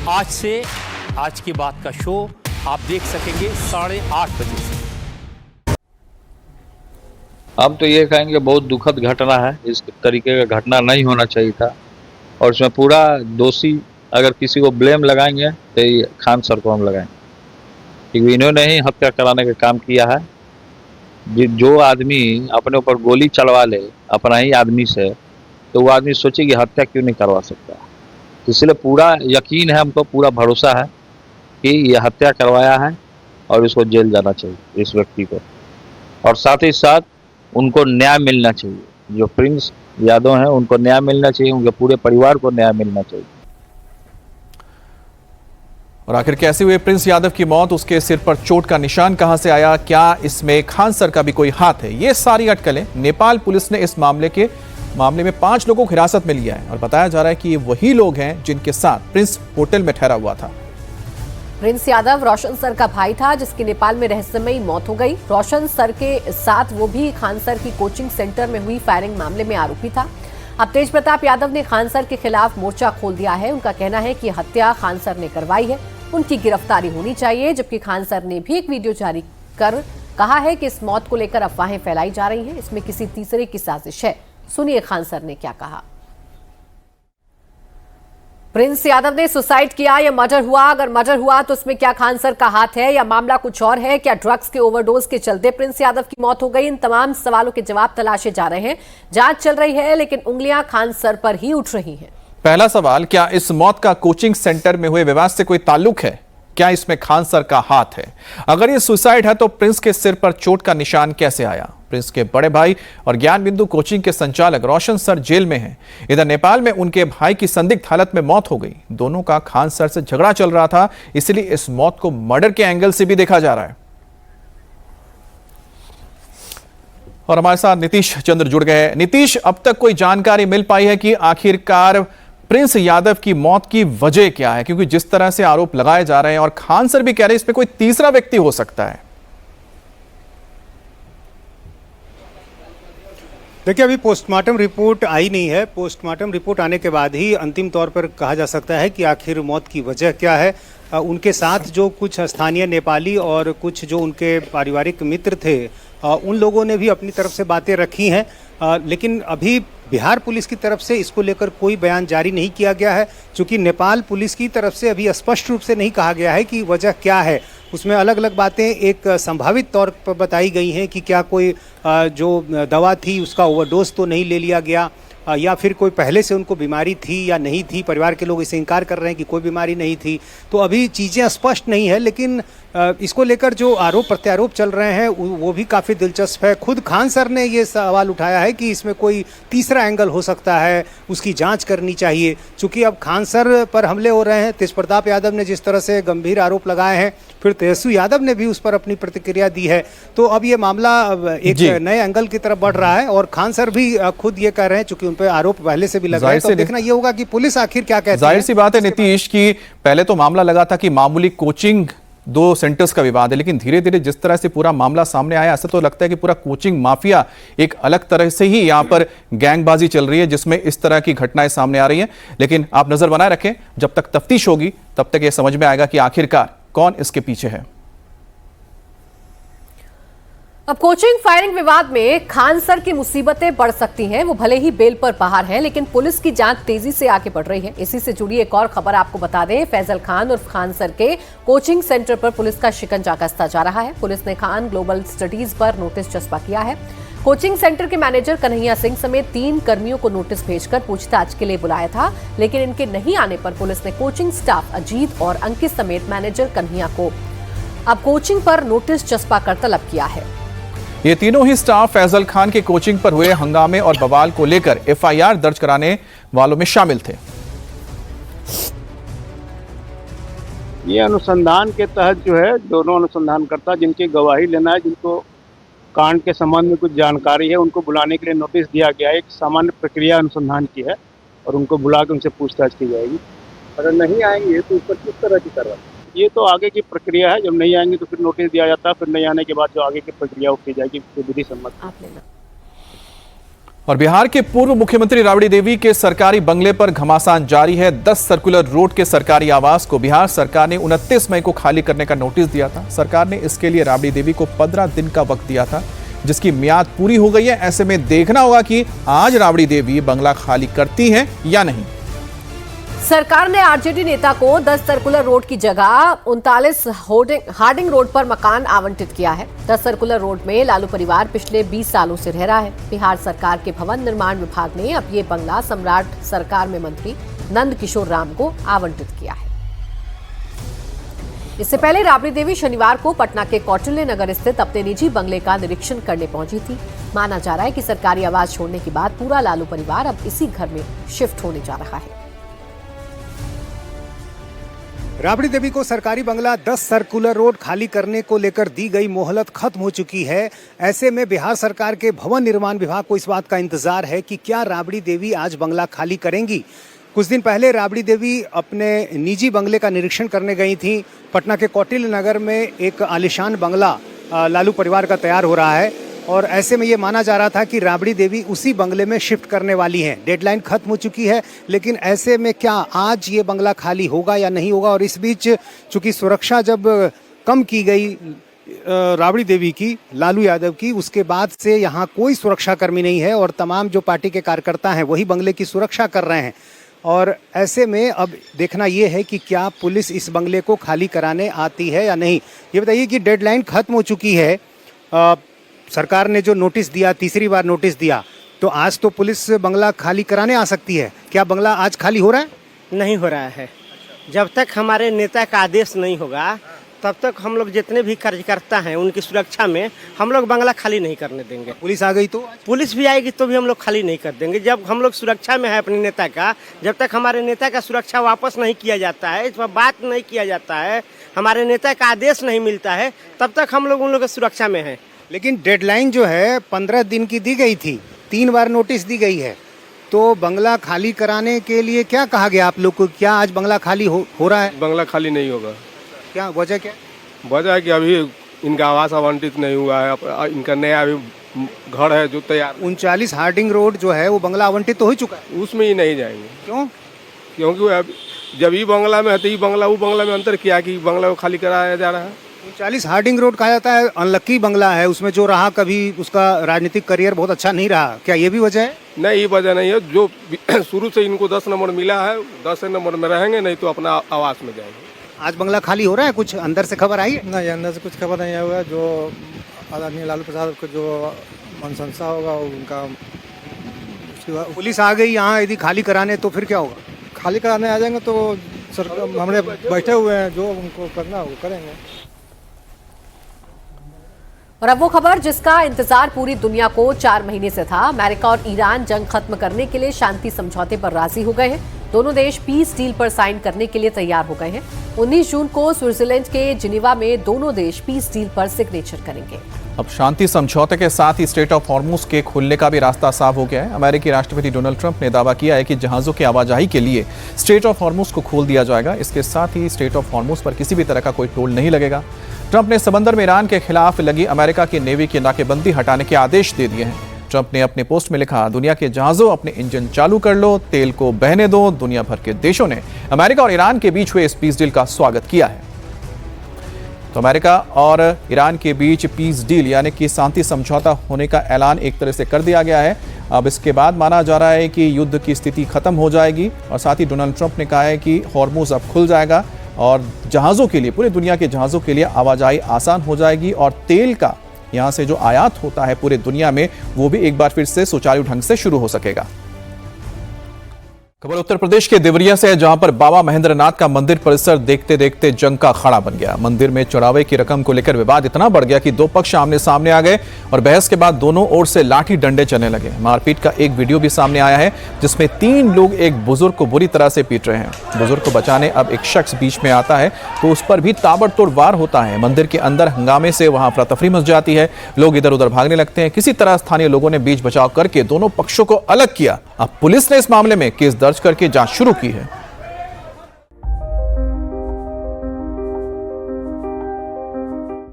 आज से आज की बात का शो आप देख सकेंगे 8:30 बजे से। हम तो ये कहेंगे बहुत दुखद घटना है, इस तरीके का घटना नहीं होना चाहिए था और इसमें पूरा दोषी अगर किसी को ब्लेम लगाएंगे तो ये खान सर को हम लगाएंगे, क्योंकि इन्होंने ही हत्या कराने का काम किया है। जो आदमी अपने ऊपर गोली चलवा ले अपना ही आदमी से, तो वो आदमी सोचे कि हत्या क्यों नहीं करवा सकता। इसलिए पूरा यकीन है, हमको पूरा भरोसा है कि ये हत्या करवाया है और इसको जेल जाना चाहिए इस व्यक्ति को, और साथ ही साथ उनको न्याय मिलना चाहिए। जो प्रिंस यादव हैं उनको न्याय मिलना चाहिए, उनके पूरे परिवार को न्याय मिलना चाहिए। और आखिर कैसे हुए प्रिंस यादव की मौत, उसके सिर पर चोट का निशान कहां से आया, क्या इसमें खान सर का भी कोई हाथ है, ये सारी अटकलें नेपाल पुलिस ने इस मामले में 5 लोगों को हिरासत में लिया है और बताया जा रहा है कि ये वही लोग हैं जिनके साथ प्रिंस होटल में ठहरा हुआ था। प्रिंस यादव रोशन सर का भाई था जिसकी नेपाल में रहस्यमयी मौत हो गई। रोशन सर के साथ वो भी खान सर की कोचिंग सेंटर में हुई फायरिंग मामले में आरोपी था। अब तेज प्रताप यादव ने खान सर के खिलाफ मोर्चा खोल दिया है। उनका कहना है कि हत्या खान सर ने करवाई है, उनकी गिरफ्तारी होनी चाहिए। जबकि खान सर ने भी एक वीडियो जारी कर कहा है कि इस मौत को लेकर अफवाहें फैलाई जा रही हैं, इसमें किसी तीसरे की साजिश है। सुनिए खान सर ने क्या कहा। प्रिंस यादव ने सुसाइड किया या मर्डर हुआ? अगर मर्डर हुआ तो उसमें क्या खान सर का हाथ है या मामला कुछ और है? क्या ड्रग्स के ओवरडोज के चलते प्रिंस यादव की मौत हो गई? इन तमाम सवालों के जवाब तलाशे जा रहे हैं। जांच चल रही है लेकिन उंगलियां खान सर पर ही उठ रही हैं। पहला सवाल, क्या इस मौत का कोचिंग सेंटर में हुए विवाद से कोई ताल्लुक है? क्या इसमें खान सर का हाथ है? अगर ये सुसाइड है तो प्रिंस के सिर पर चोट का निशान कैसे आया? प्रिंस के बड़े भाई और ज्ञान बिंदु कोचिंग के संचालक रोशन सर जेल में हैं। इधर नेपाल में उनके भाई की संदिग्ध हालत में मौत हो गई। दोनों का खान सर से झगड़ा चल रहा था, इसलिए इस मौत को मर्डर के एंगल से भी देखा जा रहा है। और हमारे साथ नीतीश चंद्र जुड़ गए हैं। नीतीश, अब तक कोई जानकारी मिल पाई है कि आखिरकार प्रिंस यादव की मौत की वजह क्या है? क्योंकि जिस तरह से आरोप लगाए जा रहे हैं और खान सर भी कह रहे हैं इसमें कोई तीसरा व्यक्ति हो सकता है। देखिए, अभी पोस्टमार्टम रिपोर्ट आई नहीं है। पोस्टमार्टम रिपोर्ट आने के बाद ही अंतिम तौर पर कहा जा सकता है कि आखिर मौत की वजह क्या है। उनके साथ जो कुछ स्थानीय नेपाली और कुछ जो उनके पारिवारिक मित्र थे, उन लोगों ने भी अपनी तरफ से बातें रखी हैं, लेकिन अभी बिहार पुलिस की तरफ से इसको लेकर कोई बयान जारी नहीं किया गया है, क्योंकि नेपाल पुलिस की तरफ से अभी स्पष्ट रूप से नहीं कहा गया है कि वजह क्या है। उसमें अलग अलग बातें एक संभावित तौर पर बताई गई हैं कि क्या कोई जो दवा थी उसका ओवरडोज तो नहीं ले लिया गया, या फिर कोई पहले से उनको बीमारी थी या नहीं थी। परिवार के लोग इसे इनकार कर रहे हैं कि कोई बीमारी नहीं थी। तो अभी चीज़ें स्पष्ट नहीं है, लेकिन इसको लेकर जो आरोप प्रत्यारोप चल रहे हैं वो भी काफ़ी दिलचस्प है। खुद खान सर ने ये सवाल उठाया है कि इसमें कोई तीसरा एंगल हो सकता है, उसकी जांच करनी चाहिए। चूँकि अब खान सर पर हमले हो रहे हैं, तेज प्रताप यादव ने जिस तरह से गंभीर आरोप लगाए हैं, फिर तेजस्वी यादव ने भी उस पर अपनी प्रतिक्रिया दी है, तो अब ये मामला एक नए एंगल की तरफ बढ़ रहा है। और खान सर भी खुद ये कह रहे हैं, चूंकि उन पर आरोप पहले से भी लगा है, तो देखना ये होगा कि पुलिस आखिर क्या कहती है। जाहिर सी बात है नीतीश की पहले तो मामला लगा था कि मामूली कोचिंग 2 सेंटर्स का विवाद है, लेकिन धीरे धीरे जिस तरह से पूरा मामला सामने आया, ऐसा तो लगता है कि पूरा कोचिंग माफिया एक अलग तरह से ही यहां पर गैंगबाजी चल रही है, जिसमें इस तरह की घटनाएं सामने आ रही हैं। लेकिन आप नजर बनाए रखें, जब तक तफ्तीश होगी तब तक यह समझ में आएगा कि आखिरकार कौन इसके पीछे है। अब कोचिंग फायरिंग विवाद में खान सर की मुसीबतें बढ़ सकती हैं। वो भले ही बेल पर बाहर हैं, लेकिन पुलिस की जांच तेजी से आगे बढ़ रही है। इसी से जुड़ी एक और खबर आपको बता दें, फैजल खान और खान सर के कोचिंग सेंटर पर पुलिस का शिकंजा कसता जा रहा है। पुलिस ने खान ग्लोबल स्टडीज पर नोटिस चस्पा किया है। कोचिंग सेंटर के मैनेजर कन्हैया सिंह समेत 3 कर्मियों को नोटिस भेजकर पूछताछ के लिए बुलाया था, लेकिन इनके नहीं आने पर पुलिस ने कोचिंग स्टाफ अजीत और अंकित समेत मैनेजर कन्हैया को अब कोचिंग पर नोटिस चस्पा कर तलब किया है। ये तीनों ही स्टाफ फैजल खान के कोचिंग पर हुए हंगामे और बवाल को लेकर एफआईआर दर्ज कराने वालों में शामिल थे। ये अनुसंधान के तहत जो है, दोनों अनुसंधानकर्ता जिनकी गवाही लेना है, जिनको कांड के संबंध में कुछ जानकारी है, उनको बुलाने के लिए नोटिस दिया गया है। एक सामान्य प्रक्रिया अनुसंधान की है और उनको बुला के उनसे पूछताछ की जाएगी। अगर नहीं आएंगे तो उस पर किस तरह की कार्रवाई? ये तो आगे की प्रक्रिया है। जब नहीं आएंगे तो फिर नोटिस दिया जाता है, फिर नहीं आने के बाद जो आगे की प्रक्रिया की जाएगी विधि सम्मत। और बिहार के पूर्व मुख्यमंत्री राबड़ी देवी के सरकारी बंगले पर घमासान जारी है। 10 सर्कुलर रोड के सरकारी आवास को बिहार सरकार ने 29 मई को खाली करने का नोटिस दिया था। सरकार ने इसके लिए राबड़ी देवी को 15 दिन का वक्त दिया था, जिसकी मियाद पूरी हो गई है। ऐसे में देखना होगा कि आज राबड़ी देवी बंगला खाली करती हैं या नहीं। सरकार ने आरजेडी नेता को 10 सर्कुलर रोड की जगह 39 हार्डिंग रोड पर मकान आवंटित किया है। 10 सर्कुलर रोड में लालू परिवार पिछले 20 सालों से रह रहा है। बिहार सरकार के भवन निर्माण विभाग ने अब ये बंगला सम्राट सरकार में मंत्री नंद किशोर राम को आवंटित किया है। इससे पहले राबड़ी देवी शनिवार को पटना के कौटिल्य नगर स्थित अपने निजी बंगले का निरीक्षण करने पहुंची थी। माना जा रहा है कि सरकारी आवास छोड़ने के बाद पूरा लालू परिवार अब इसी घर में शिफ्ट होने जा रहा है। राबड़ी देवी को सरकारी बंगला 10 सर्कुलर रोड खाली करने को लेकर दी गई मोहलत खत्म हो चुकी है। ऐसे में बिहार सरकार के भवन निर्माण विभाग को इस बात का इंतजार है कि क्या राबड़ी देवी आज बंगला खाली करेंगी। कुछ दिन पहले राबड़ी देवी अपने निजी बंगले का निरीक्षण करने गई थी। पटना के कौटिल्य नगर में एक आलीशान बंगला लालू परिवार का तैयार हो रहा है और ऐसे में ये माना जा रहा था कि राबड़ी देवी उसी बंगले में शिफ्ट करने वाली हैं। डेडलाइन खत्म हो चुकी है, लेकिन ऐसे में क्या आज ये बंगला खाली होगा या नहीं होगा। और इस बीच चूंकि सुरक्षा जब कम की गई राबड़ी देवी की, लालू यादव की, उसके बाद से यहाँ कोई सुरक्षाकर्मी नहीं है और तमाम जो पार्टी के कार्यकर्ता हैं वही बंगले की सुरक्षा कर रहे हैं। और ऐसे में अब देखना ये है कि क्या पुलिस इस बंगले को खाली कराने आती है या नहीं। ये बताइए कि डेडलाइन खत्म हो चुकी है, सरकार ने जो नोटिस दिया, तीसरी बार नोटिस दिया, तो आज तो पुलिस बंगला खाली कराने आ सकती है। क्या बंगला आज खाली हो रहा है? नहीं हो रहा है। जब तक हमारे नेता का आदेश नहीं होगा तब तक हम लोग जितने भी कार्यकर्ता हैं उनकी सुरक्षा में हम लोग बंगला खाली नहीं करने देंगे। पुलिस आ गई तो? पुलिस भी आएगी तो भी हम लोग खाली नहीं कर देंगे। जब हम लोग सुरक्षा में है अपने नेता का, जब तक हमारे नेता का सुरक्षा वापस नहीं किया जाता है, इस पर बात नहीं किया जाता है, हमारे नेता का आदेश नहीं मिलता है, तब तक हम लोग उन लोगों की सुरक्षा में है। लेकिन डेडलाइन जो है 15 दिन की दी गई थी, 3 बार नोटिस दी गई है, तो बंगला खाली कराने के लिए क्या कहा गया आप लोग को? क्या आज बंगला खाली हो रहा है? बंगला खाली नहीं होगा। क्या वजह? क्या वजह है कि अभी इनका आवास आवंटित नहीं हुआ है, इनका नया अभी घर है जो तैयार। 39 हार्डिंग रोड जो है वो बंगला आवंटित तो हो चुका है, उसमें ही नहीं जाएंगे। क्यों? क्योंकि जब ये बंगला में है तो ये बंगला वो बंगला में अंतर किया कि बंगला को खाली कराया जा रहा है। 39 हार्डिंग रोड कहा जाता है अनलक्की बंगला है, उसमें जो रहा कभी उसका राजनीतिक करियर बहुत अच्छा नहीं रहा। क्या ये भी वजह है? नहीं, ये वजह नहीं है। जो शुरू से इनको 10 नंबर मिला है 10 नंबर में रहेंगे, नहीं तो अपना आवास में जाएंगे। आज बंगला खाली हो रहा है? कुछ अंदर से खबर आई है? नहीं, अंदर से कुछ खबर नहीं आया। जो आदरणीय लालू प्रसाद को जो मनसंसा होगा उनका, उसके बाद पुलिस आ गई यहाँ यदि खाली कराने, तो फिर क्या होगा? खाली कराने आ जाएंगे तो हमने बैठे हुए हैं, जो उनको करना वो करेंगे। और अब वो खबर जिसका इंतजार पूरी दुनिया को 4 महीने से था। अमेरिका और ईरान जंग खत्म करने के लिए शांति समझौते पर राजी हो गए हैं। दोनों देश पीस डील पर साइन करने के लिए तैयार हो गए हैं। 19 जून को स्विट्जरलैंड के जिनेवा में दोनों देश पीस डील पर सिग्नेचर करेंगे। अब शांति समझौते के साथ ही स्ट्रेट ऑफ हॉर्मुज के खुलने का भी रास्ता साफ हो गया है। अमेरिकी राष्ट्रपति डोनाल्ड ट्रंप ने दावा किया है कि जहाजों की आवाजाही के लिए स्ट्रेट ऑफ हॉर्मुज को खोल दिया जाएगा। इसके साथ ही स्ट्रेट ऑफ हॉर्मुज पर किसी भी तरह का कोई टोल नहीं लगेगा। ट्रंप ने समंदर में ईरान के खिलाफ लगी अमेरिका की नेवी की नाकेबंदी हटाने के आदेश दे दिए हैं। ट्रंप ने अपने पोस्ट में लिखा, दुनिया के जहाजों अपने इंजन चालू कर लो, तेल को बहने दो। दुनिया भर के देशों ने अमेरिका और ईरान के बीच हुए इस पीस डील का स्वागत किया है। तो अमेरिका और ईरान के बीच पीस डील यानी कि शांति समझौता होने का ऐलान एक तरह से कर दिया गया है। अब इसके बाद माना जा रहा है कि युद्ध की स्थिति खत्म हो जाएगी और साथ ही डोनाल्ड ट्रंप ने कहा है कि हॉर्मुज अब खुल जाएगा और जहाज़ों के लिए, पूरी दुनिया के जहाज़ों के लिए आवाजाही आसान हो जाएगी और तेल का यहाँ से जो आयात होता है पूरे दुनिया में वो भी एक बार फिर से सुचारू ढंग से शुरू हो सकेगा। खबर उत्तर प्रदेश के देवरिया से है, जहां पर बाबा महेंद्रनाथ का मंदिर परिसर देखते देखते जंग का अखाड़ा बन गया। मंदिर में चढ़ावे की रकम को लेकर विवाद इतना बढ़ गया कि 2 पक्ष आमने सामने आ गए और बहस के बाद दोनों ओर से लाठी डंडे चलने लगे। मारपीट का एक वीडियो भी सामने आया है जिसमें 3 लोग एक बुजुर्ग को बुरी तरह से पीट रहे हैं। बुजुर्ग को बचाने अब एक शख्स बीच में आता है तो उस पर भी ताबड़तोड़ वार होता है। मंदिर के अंदर हंगामे से वहां अफरा-तफरी मच जाती है, लोग इधर उधर भागने लगते हैं। किसी तरह स्थानीय लोगों ने बीच बचाव करके दोनों पक्षों को अलग किया। अब पुलिस ने इस मामले में केस दर्ज करके जांच शुरू की है।